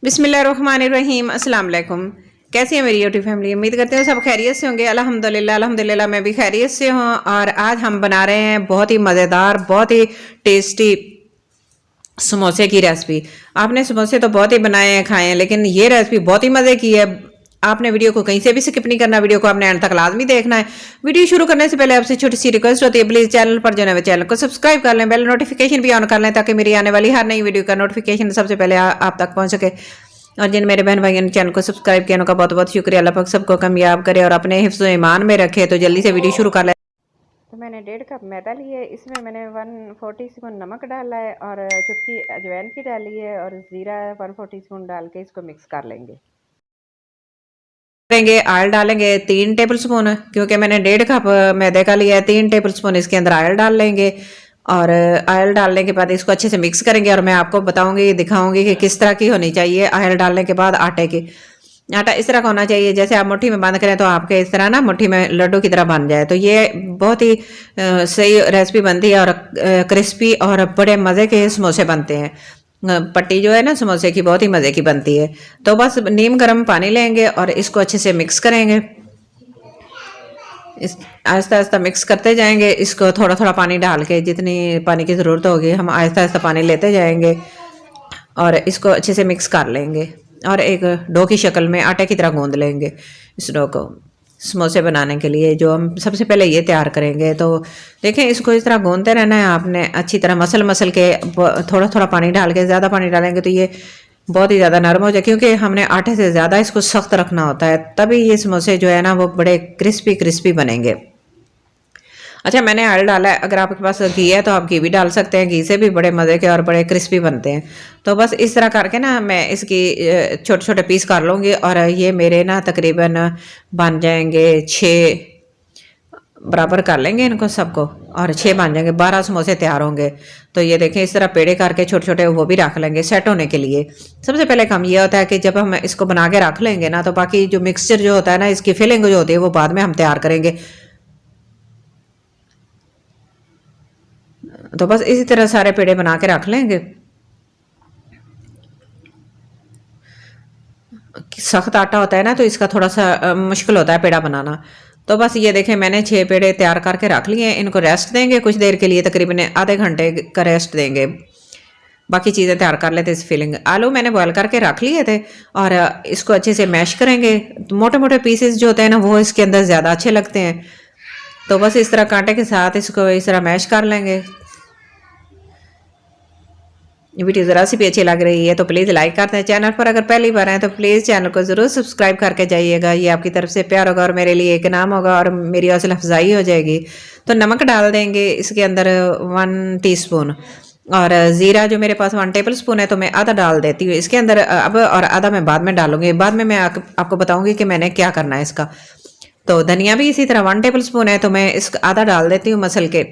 बिस्मिल्लाहिर्रहमानिर्रहीम अस्सलाम वालेकुम। कैसी है मेरी यूट्यूब फैमिली? उम्मीद करते हो सब खैरियत से होंगे। अल्हम्दुलिल्लाह अल्हम्दुलिल्लाह मैं भी खैरियत से हूँ। और आज हम बना रहे हैं बहुत ही मज़ेदार, बहुत ही टेस्टी समोसे की रेसिपी। आपने समोसे तो बहुत ही बनाए हैं, खाए हैं, लेकिन ये रेसिपी बहुत ही मज़े की है। आपने वीडियो को कहीं से भी स्किप नहीं करना, वीडियो को आपने एंड तक लाजमी देखना है। वीडियो शुरू करने से पहले आपसे छोटी सी रिक्वेस्ट होती है, प्लीज़ चैनल पर जो है चैनल को सब्सक्राइब कर लें, बेल नोटिफिकेशन भी ऑन कर लें ताकि मेरी आने वाली हर नई वीडियो का नोटिफिकेशन सबसे पहले आप तक पहुंच सके। और जिन मेरे बहन भाइयों ने चैनल को सब्सक्राइब किया उनका बहुत बहुत शुक्रिया। अल्लाह पाक सबको कामयाब करे और अपने हिफ्ज़ ईमान में रखे। तो जल्दी से वीडियो शुरू कर लें। तो मैंने 1.5 कप मैदा लिया है, इसमें मैंने 140 स्पून नमक डाला है और चुटकी अजवाइन की डाली है और ज़ीरा 140 स्पून डाल के इसको मिक्स कर लेंगे। करेंगे ऑयल डालेंगे 3 टेबल स्पून, क्योंकि मैंने 1.5 कप मैदे का लिया है। 3 टेबल स्पून इसके अंदर ऑयल डाल लेंगे और ऑयल डालने के बाद इसको अच्छे से मिक्स करेंगे। और मैं आपको बताऊंगी, दिखाऊंगी कि किस तरह की होनी चाहिए ऑयल डालने के बाद आटे की। आटा इस तरह का होना चाहिए जैसे आप मुट्ठी में बंद करें तो आपके इस तरह ना मुट्ठी में लड्डू की तरह बन जाए। तो ये बहुत ही सही रेसिपी बनती है और क्रिस्पी और बड़े मज़े के समोसे बनते हैं। पट्टी जो है ना समोसे की बहुत ही मज़े की बनती है। तो बस नीम गर्म पानी लेंगे और इसको अच्छे से मिक्स करेंगे। इस आहिस्ता आहिस्ता मिक्स करते जाएंगे। इसको थोड़ा थोड़ा पानी डाल के, जितनी पानी की ज़रूरत होगी हम आहिस्ता आहिस्ता पानी लेते जाएंगे और इसको अच्छे से मिक्स कर लेंगे और एक डो की शक्ल में आटे की तरह गूंद लेंगे। इस डो को समोसे बनाने के लिए जो हम सबसे पहले ये तैयार करेंगे। तो देखें, इसको इस तरह गूंदते रहना है आपने, अच्छी तरह मसल मसल के। थोड़ा थोड़ा पानी डाल के, ज़्यादा पानी डालेंगे तो ये बहुत ही ज़्यादा नरम हो जाए, क्योंकि हमने आटे से ज़्यादा इसको सख्त रखना होता है, तभी ये समोसे जो है ना वो बड़े क्रिस्पी क्रिस्पी बनेंगे। अच्छा, मैंने ऑयल डाला है। अगर आपके पास घी है तो आप घी भी डाल सकते हैं, घी से भी बड़े मज़े के और बड़े क्रिस्पी बनते हैं। तो बस इस तरह करके ना मैं इसकी छोटे छोटे पीस कर लूँगी और ये मेरे ना तकरीबन बन जाएंगे 6 बराबर कर लेंगे इनको सबको और 6 बन जाएंगे, 12 समोसे तैयार होंगे। तो ये देखें, इस तरह पेड़े करके छोटे छोटे वो भी रख लेंगे सेट होने के लिए। सबसे पहले काम ये होता है कि जब हम इसको बना के रख लेंगे ना, तो बाकी जो मिक्सचर जो होता है ना, इसकी फिलिंग जो होती है वो बाद में हम तैयार करेंगे। तो बस इसी तरह सारे पेड़े बना के रख लेंगे। सख्त आटा होता है ना तो इसका थोड़ा सा मुश्किल होता है पेड़ा बनाना। तो बस ये देखें, मैंने 6 पेड़े तैयार करके रख लिए हैं। इनको रेस्ट देंगे कुछ देर के लिए, तकरीबन आधे घंटे का रेस्ट देंगे। बाकी चीज़ें तैयार कर लेते। इस फिलिंग आलू मैंने बॉयल करके रख लिए थे और इसको अच्छे से मैश करेंगे। तो मोटे मोटे पीसेस जो होते हैं ना वो इसके अंदर ज़्यादा अच्छे लगते हैं। तो बस इस तरह कांटे के साथ इसको इस तरह मैश कर लेंगे। वीडियो ज़रा सी भी अच्छी लग रही है तो प्लीज़ लाइक करते हैं। चैनल पर अगर पहली बार आए तो प्लीज़ चैनल को ज़रूर सब्सक्राइब करके जाइएगा। ये आपकी तरफ से प्यार होगा और मेरे लिए एक नाम होगा और मेरी हौसला अफजाई हो जाएगी। तो नमक डाल देंगे इसके अंदर 1 टीस्पून और ज़ीरा जो मेरे पास 1 टेबल स्पून है तो मैं आधा डाल देती हूँ इसके अंदर अब, और आधा मैं बाद में डालूंगी। बाद में मैं आपको बताऊँगी कि मैंने क्या करना है इसका। तो धनिया भी इसी तरह 1 टेबल स्पून है तो मैं इस आधा डाल देती हूँ मसल के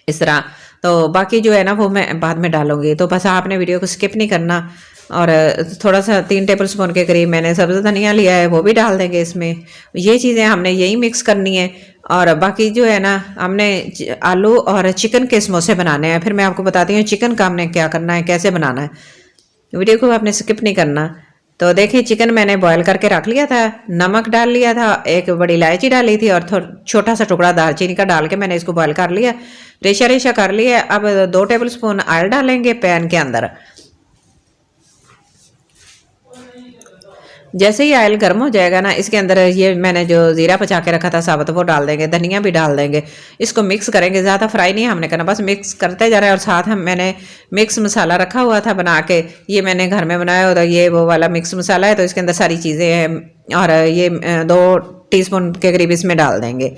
इस तरह। तो बाकी जो है ना वो मैं बाद में डालूंगी। तो बस आपने वीडियो को स्किप नहीं करना। और थोड़ा सा 3 टेबल स्पून के करीब मैंने सब्ज़ धनिया लिया है, वो भी डाल देंगे इसमें। ये चीज़ें हमने यही मिक्स करनी है। और बाकी जो है ना हमने आलू और चिकन के समोसे बनाने हैं। फिर मैं आपको बताती हूँ चिकन का हमने क्या करना है, कैसे बनाना है। वीडियो को आपने स्किप नहीं करना। तो देखिए, चिकन मैंने बॉयल करके रख लिया था, नमक डाल लिया था, एक बड़ी इलायची डाली थी और छोटा सा टुकड़ा दालचीनी का डाल के मैंने इसको बॉयल कर लिया, रेशा रेशा कर लिया। अब 2 टेबल स्पून ऑयल डालेंगे पैन के अंदर। जैसे ही ऑयल गर्म हो जाएगा ना, इसके अंदर ये मैंने जो ज़ीरा बचा के रखा था साबुत वो डाल देंगे, धनिया भी डाल देंगे। इसको मिक्स करेंगे, ज़्यादा फ्राई नहीं हमने करना, बस मिक्स करते जा रहे हैं। और साथ हम मैंने मिक्स मसाला रखा हुआ था बना के, ये मैंने घर में बनाया होता, ये वो वाला मिक्स मसाला है। तो इसके अंदर सारी चीज़ें हैं और ये 2 टीस्पून के करीब इसमें डाल देंगे।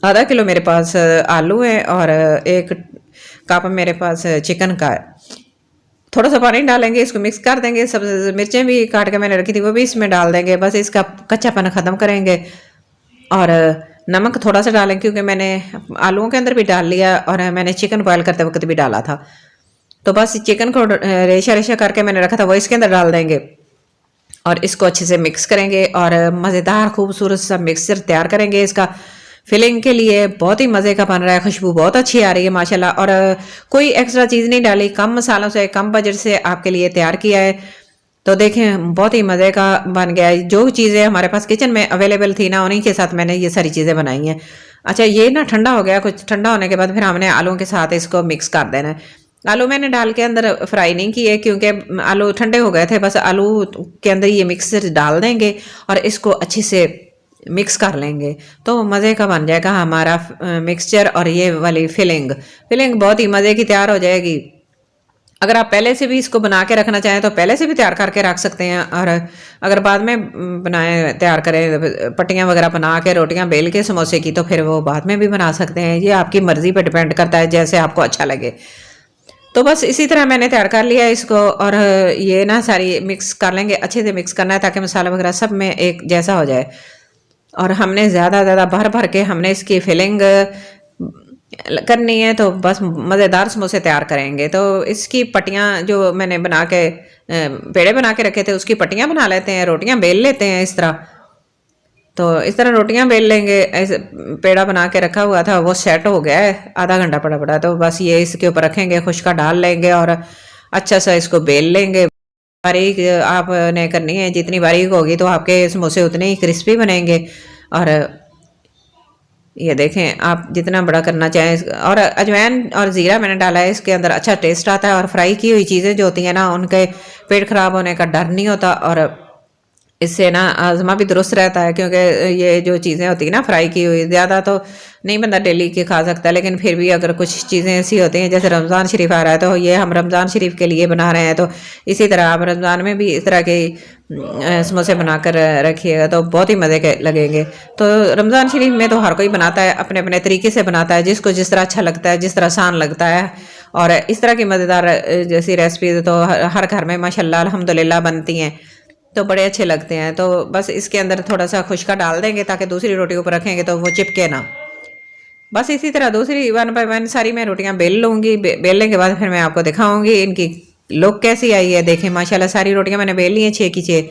आधा किलो मेरे पास आलू है और 1 कप मेरे पास चिकन का है। थोड़ा सा पानी डालेंगे, इसको मिक्स कर देंगे। सब मिर्चें भी काट के मैंने रखी थी वो भी इसमें डाल देंगे। बस इसका कच्चापन ख़त्म करेंगे। और नमक थोड़ा सा डालेंगे क्योंकि मैंने आलूओं के अंदर भी डाल लिया और मैंने चिकन बॉयल करते वक्त भी डाला था। तो बस चिकन को रेशा रेशा करके मैंने रखा था वो इसके अंदर डाल देंगे और इसको अच्छे से मिक्स करेंगे और मज़ेदार खूबसूरत सा मिक्सचर तैयार करेंगे। इसका फिलिंग के लिए बहुत ही मज़े का बन रहा है, खुशबू बहुत अच्छी आ रही है माशाल्लाह। और कोई एक्स्ट्रा चीज़ नहीं डाली, कम मसालों से कम बजट से आपके लिए तैयार किया है। तो देखें बहुत ही मज़े का बन गया है। जो चीज़ें हमारे पास किचन में अवेलेबल थी ना, उन्हीं के साथ मैंने ये सारी चीज़ें बनाई हैं। अच्छा, ये ना ठंडा हो गया, कुछ ठंडा होने के बाद फिर हमने आलूओं के साथ इसको मिक्स कर देना है। आलू मैंने डाल के अंदर फ्राई नहीं किए क्योंकि आलू ठंडे हो गए थे। बस आलू के अंदर ये मिक्सर डाल देंगे और इसको अच्छे से मिक्स कर लेंगे तो मज़े का बन जाएगा हमारा मिक्सचर। और ये वाली फिलिंग फिलिंग बहुत ही मज़े की तैयार हो जाएगी। अगर आप पहले से भी इसको बना के रखना चाहें तो पहले से भी तैयार करके रख सकते हैं, और अगर बाद में बनाए तैयार करें पट्टियाँ वगैरह बना के रोटियाँ बेल के समोसे की, तो फिर वो बाद में भी बना सकते हैं। ये आपकी मर्ज़ी पे डिपेंड करता है, जैसे आपको अच्छा लगे। तो बस इसी तरह मैंने तैयार कर लिया इसको, और ये ना सारी मिक्स कर लेंगे, अच्छे से मिक्स करना है ताकि मसाला वगैरह सब में एक जैसा हो जाए। और हमने ज़्यादा ज़्यादा भर भर के हमने इसकी फिलिंग करनी है, तो बस मज़ेदार समोसे तैयार करेंगे। तो इसकी पट्टियाँ जो मैंने बना के पेड़े बना के रखे थे उसकी पट्टियाँ बना लेते हैं, रोटियाँ बेल लेते हैं इस तरह। तो इस तरह रोटियां बेल लेंगे। ऐसे पेड़ा बना के रखा हुआ था वो सेट हो गया है, आधा घंटा पड़ा पड़ा, तो बस ये इसके ऊपर रखेंगे, खुशका डाल लेंगे और अच्छा सा इसको बेल लेंगे। बारीक आपने करनी है, जितनी बारीक होगी तो आपके समोसे उतने ही क्रिस्पी बनेंगे। और ये देखें, आप जितना बड़ा करना चाहें। और अजवाइन और ज़ीरा मैंने डाला है, इसके अंदर अच्छा टेस्ट आता है। और फ्राई की हुई चीज़ें जो होती हैं ना, उनके पेट ख़राब होने का डर नहीं होता, और इससे ना आज़मा भी दुरुस्त रहता है। क्योंकि ये जो चीज़ें होती हैं ना फ्राई की हुई, ज़्यादा तो नहीं बंदा डेली की खा सकता, लेकिन फिर भी अगर कुछ चीज़ें ऐसी होती हैं, जैसे रमज़ान शरीफ आ रहा है, तो ये हम रमज़ान शरीफ के लिए बना रहे हैं, तो इसी तरह आप रमज़ान में भी इस तरह के समोसे बनाकर रखिएगा तो बहुत ही मज़े के लगेंगे। तो रमज़ान शरीफ में तो हर कोई बनाता है, अपने अपने तरीके से बनाता है, जिसको जिस तरह अच्छा लगता है, जिस तरह आसान लगता है। और इस तरह की मज़ेदार जैसी रेसिपीज़ तो हर घर में माशाल्लाह अल्हम्दुलिल्लाह बनती हैं, तो बड़े अच्छे लगते हैं। तो बस इसके अंदर थोड़ा सा खुशका डाल देंगे ताकि दूसरी रोटी ऊपर रखेंगे तो वो चिपके ना। बस इसी तरह दूसरी 1 बाय 1 सारी मैं रोटियां बेल लूँगी। बेलने के बाद फिर मैं आपको दिखाऊंगी इनकी लुक कैसी आई है। देखें माशाल्लाह सारी रोटियां मैंने बेल ली हैं 6 की 6।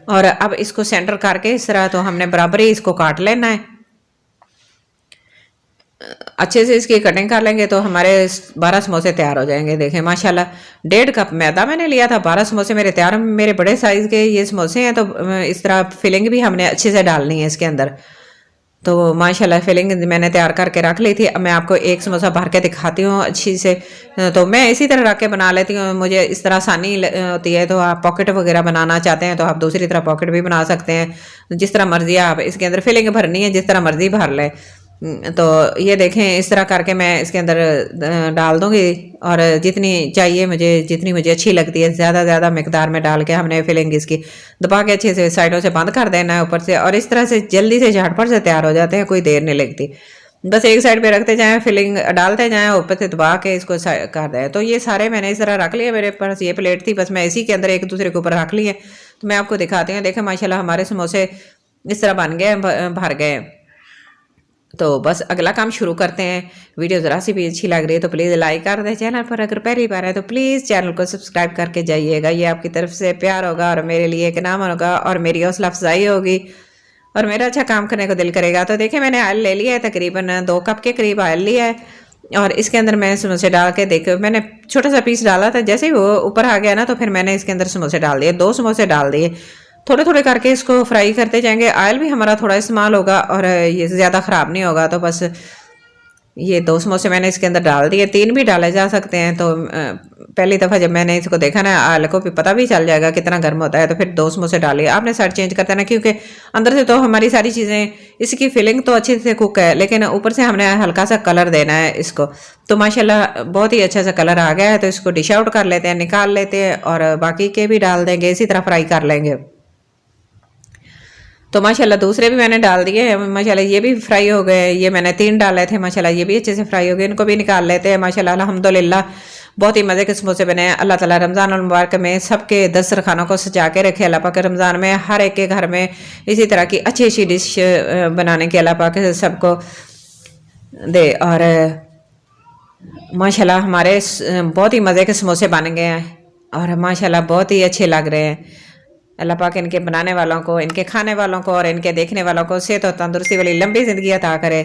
और अब इसको सेंटर करके इस तरह तो हमने बराबर ही इसको काट लेना है। अच्छे से इसकी कटिंग कर लेंगे तो हमारे 12 समोसे तैयार हो जाएंगे। देखें माशाल्लाह 1.5 कप मैदा मैंने लिया था, 12 समोसे मेरे तैयार। मेरे बड़े साइज़ के ये समोसे हैं, तो इस तरह फिलिंग भी हमने अच्छे से डालनी है इसके अंदर। तो माशाल्लाह फिलिंग मैंने तैयार करके रख ली थी। अब मैं आपको एक समोसा भर के दिखाती हूँ अच्छी से। तो मैं इसी तरह रख के बना लेती हूँ, मुझे इस तरह आसानी होती है। तो आप पॉकेट वगैरह बनाना चाहते हैं तो आप दूसरी तरह पॉकेट भी बना सकते हैं, जिस तरह मर्जी आप इसके अंदर फिलिंग भरनी है, जिस तरह मर्जी भर लें। तो ये देखें इस तरह करके मैं इसके अंदर डाल दूँगी, और जितनी चाहिए मुझे, जितनी मुझे अच्छी लगती है ज़्यादा मकदार में डाल के हमने फिलिंग इसकी दबा के अच्छे से साइडों से बंद कर देना है ऊपर से। और इस तरह से जल्दी से झटपट से तैयार हो जाते हैं, कोई देर नहीं लगती। बस एक साइड पे रखते जाएं, फिलिंग डालते जाएं, ऊपर से दबा के इसको कर दें। तो ये सारे मैंने इस तरह रख लिए, मेरे पास ये प्लेट थी, बस मैं इसी के अंदर एक दूसरे के ऊपर रख लिए। तो मैं आपको दिखाती हूँ। देखें माशाल्लाह हमारे समोसे इस तरह बन गए, भर गए। तो बस अगला काम शुरू करते हैं। वीडियो ज़रा सी भी अच्छी लग रही है तो प्लीज़ लाइक कर दें। चैनल पर अगर पहली बार है तो प्लीज़ चैनल को सब्सक्राइब करके जाइएगा। ये आपकी तरफ से प्यार होगा और मेरे लिए एक नाम होगा और मेरी हौसला अफजाई होगी और मेरा अच्छा काम करने को दिल करेगा। तो देखिए मैंने ऑयल ले लिया है, तकरीबन 2 कप के करीब ऑयल लिया है, और इसके अंदर मैं समोसे डाल के देखो, मैंने छोटा सा पीस डाला था। जैसे ही वो ऊपर आ गया ना तो फिर मैंने इसके अंदर समोसे डाल दिए, 2 समोसे डाल दिए। थोड़े थोड़े करके इसको फ्राई करते जाएंगे। ऑयल भी हमारा थोड़ा इस्तेमाल होगा और ये ज़्यादा ख़राब नहीं होगा। तो बस ये 2 समोसे मैंने इसके अंदर डाल दिए, 3 भी डाले जा सकते हैं। तो पहली दफ़ा जब मैंने इसको देखा ना, ऑयल को भी पता भी चल जाएगा कितना गर्म होता है, तो फिर 2 समोसे डालिए। आपने साइड चेंज करते हैं ना, क्योंकि अंदर से तो हमारी सारी चीज़ें, इसकी फिलिंग तो अच्छे से कुक है, लेकिन ऊपर से हमने हल्का सा कलर देना है इसको। तो माशाल्लाह बहुत ही अच्छा सा कलर आ गया है। तो इसको डिश आउट कर लेते हैं, निकाल लेते हैं, और बाकी के भी डाल देंगे, इसी तरह फ्राई कर लेंगे। तो माशाल्लाह दूसरे भी मैंने डाल दिए, माशाल्लाह ये भी फ्राई हो गए। ये मैंने 3 डाले थे, माशाल्लाह ये भी अच्छे से फ्राई हो गए। इनको भी निकाल लेते हैं। माशाल्लाह अल्हम्दुलिल्लाह बहुत ही मज़े के समोसे बने हैं। अल्लाह ताला रमज़ान अल मुबारक में सबके दस्तरखानों को सजा के रखे। अल्लाह पाक रमज़ान में हर एक के घर में इसी तरह की अच्छी अच्छी डिश बनाने की अल्लाह पाक सबको दे। और माशाल्लाह हमारे बहुत ही मज़े के समोसे बन गए हैं और माशाल्लाह बहुत ही अच्छे लग रहे हैं। अल्लाह पाक इनके बनाने वालों को, इनके खाने वालों को और इनके देखने वालों को सेहत और तंदुरुस्ती वाली लंबी ज़िंदगी अता करे।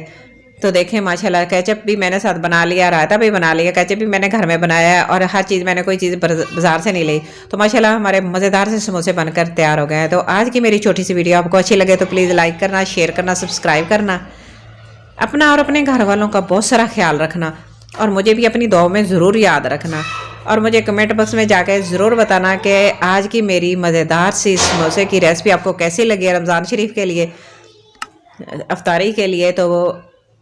तो देखें माशाल्लाह केचप भी मैंने साथ बना लिया, रायता भी बना लिया, केचप भी मैंने घर में बनाया है और हर चीज़ मैंने कोई चीज़ बाज़ार से नहीं ली। तो माशाल्लाह हमारे मज़ेदार से समोसे बनकर तैयार हो गए हैं। तो आज की मेरी छोटी सी वीडियो आपको अच्छी लगे तो प्लीज़ लाइक करना, शेयर करना, सब्सक्राइब करना, अपना और अपने घर वालों का बहुत सारा ख्याल रखना और मुझे भी अपनी दुआ में ज़रूर याद रखना। और मुझे कमेंट बॉक्स में जाकर ज़रूर बताना कि आज की मेरी मज़ेदार सी समोसे की रेसिपी आपको कैसी लगी है रमज़ान शरीफ के लिए, अफ्तारी के लिए। तो वो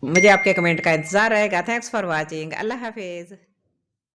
मुझे आपके कमेंट का इंतज़ार रहेगा। Thanks for watching. अल्लाह हाफिज़।